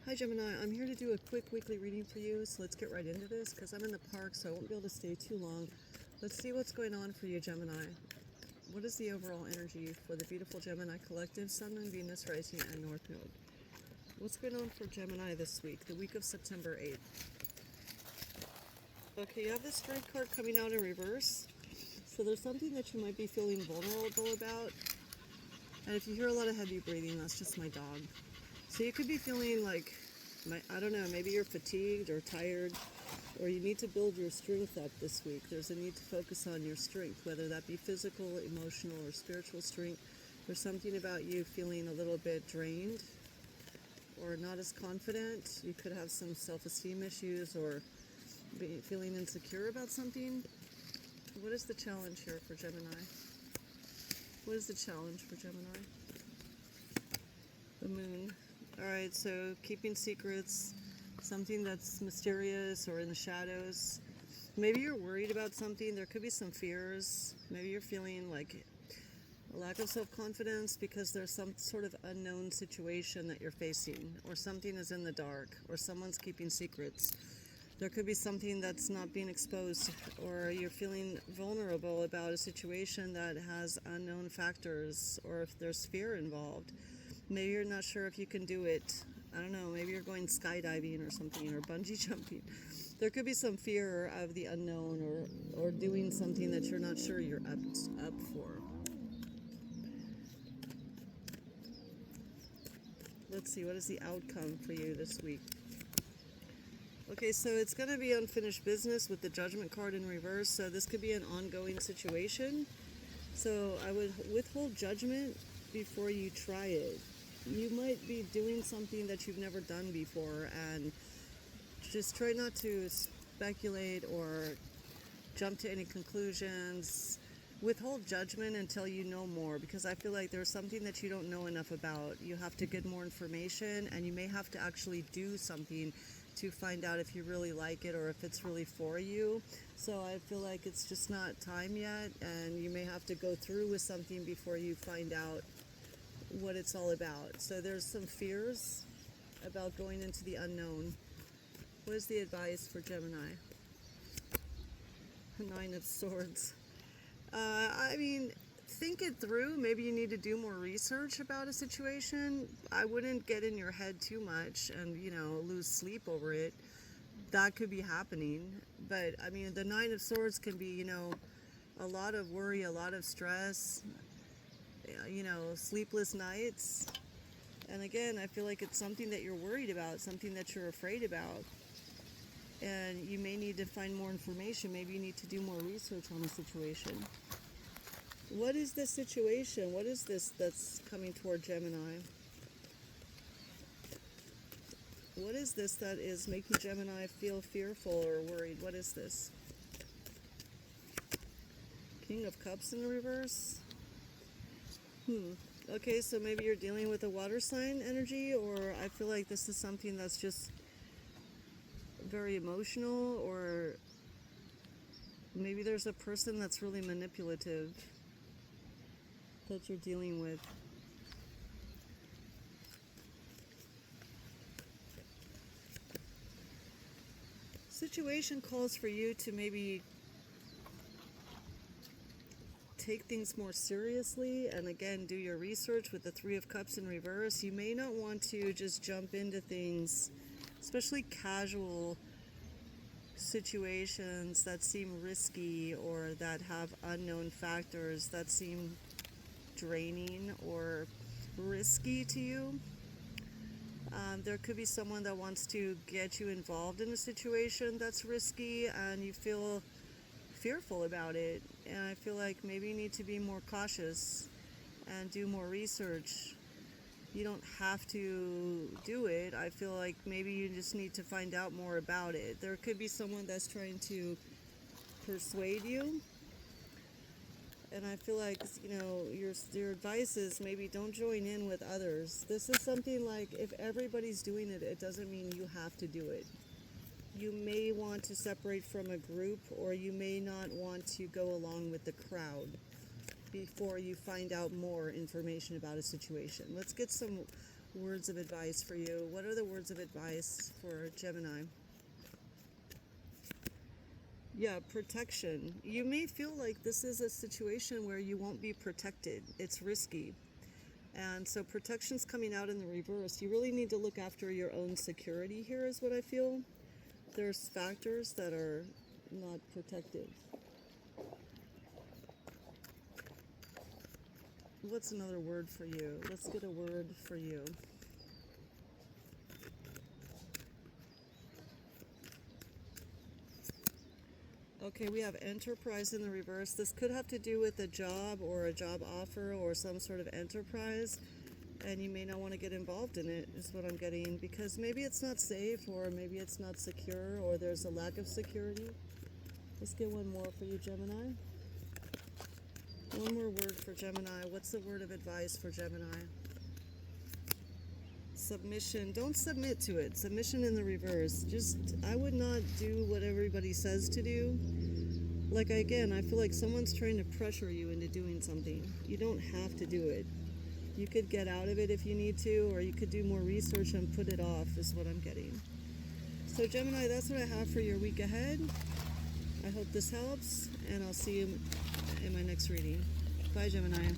Hi Gemini, I'm here to do a quick weekly reading for you, so let's get right into this because I'm in the park so I won't be able to stay too long. Let's see what's going on for you, Gemini. What is the overall energy for the beautiful Gemini collective, Sun and Venus rising and North Node? What's going on for Gemini this week, the week of September 8th? Okay, you have the Strength card coming out in reverse. So there's something that you might be feeling vulnerable about. And if you hear a lot of heavy breathing, that's just my dog. So you could be feeling like, I don't know, maybe you're fatigued or tired, or you need to build your strength up this week. There's a need to focus on your strength, whether that be physical, emotional, or spiritual strength. There's something about you feeling a little bit drained or not as confident. You could have some self-esteem issues or feeling insecure about something. What is the challenge here for Gemini? What is the challenge for Gemini? The moon. Alright, so keeping secrets, something that's mysterious or in the shadows. Maybe you're worried about something. There could be some fears. Maybe you're feeling like a lack of self-confidence because there's some sort of unknown situation that you're facing, or something is in the dark, or someone's keeping secrets. There could be something that's not being exposed, or you're feeling vulnerable about a situation that has unknown factors, or if there's fear involved. Maybe you're not sure if you can do it. I don't know, maybe you're going skydiving or something, or bungee jumping. There could be some fear of the unknown, or doing something that you're not sure you're up for. Let's see, what is the outcome for you this week? Okay, so it's going to be unfinished business with the Judgment card in reverse, so this could be an ongoing situation. So I would withhold judgment before you try it. You might be doing something that you've never done before, and just try not to speculate or jump to any conclusions. Withhold judgment until you know more, because I feel like there's something that you don't know enough about. You have to get more information, and you may have to actually do something to find out if you really like it or if it's really for you. So I feel like it's just not time yet, and you may have to go through with something before you find out what it's all about. So there's some fears about going into the unknown. What is the advice for Gemini? Nine of Swords. I mean, think it through. Maybe you need to do more research about a situation. I wouldn't get in your head too much and, lose sleep over it. That could be happening. But, I mean, the Nine of Swords can be, a lot of worry, a lot of stress, sleepless nights. And again, I feel like it's something that you're worried about, something that you're afraid about. And you may need to find more information. Maybe you need to do more research on the situation. What is the situation? What is this that's coming toward Gemini? What is this that is making Gemini feel fearful or worried? What is this? King of Cups in the reverse? Okay, so maybe you're dealing with a water sign energy, or I feel like this is something that's just very emotional, or maybe there's a person that's really manipulative that you're dealing with. Situation calls for you to maybe take things more seriously, and again, do your research with the Three of Cups in reverse. You may not want to just jump into things, especially casual situations that seem risky or that have unknown factors that seem draining or risky to you. There could be someone that wants to get you involved in a situation that's risky and you feel fearful about it, and I feel like maybe you need to be more cautious and do more research. You don't have to do it. I feel like maybe you just need to find out more about it. There could be someone that's trying to persuade you, and I feel like your advice is maybe don't join in with others. This is something like, if everybody's doing it, it doesn't mean you have to do it. You may want to separate from a group, or you may not want to go along with the crowd before you find out more information about a situation. Let's get some words of advice for you. What are the words of advice for Gemini? Yeah, protection. You may feel like this is a situation where you won't be protected. It's risky. And so protection's coming out in the reverse. You really need to look after your own security here is what I feel. There's factors that are not protective. What's another word for you? Let's get a word for you. Okay, we have enterprise in the reverse. This could have to do with a job or a job offer or some sort of enterprise, and you may not want to get involved in it, is what I'm getting, because maybe it's not safe, or maybe it's not secure, or there's a lack of security. Let's get one more for you, Gemini. One more word for Gemini. What's the word of advice for Gemini? Submission. Don't submit to it. Submission in the reverse. I would not do what everybody says to do. Like, again, I feel like someone's trying to pressure you into doing something. You don't have to do it. You could get out of it if you need to, or you could do more research and put it off, is what I'm getting. So, Gemini, that's what I have for your week ahead. I hope this helps, and I'll see you in my next reading. Bye, Gemini.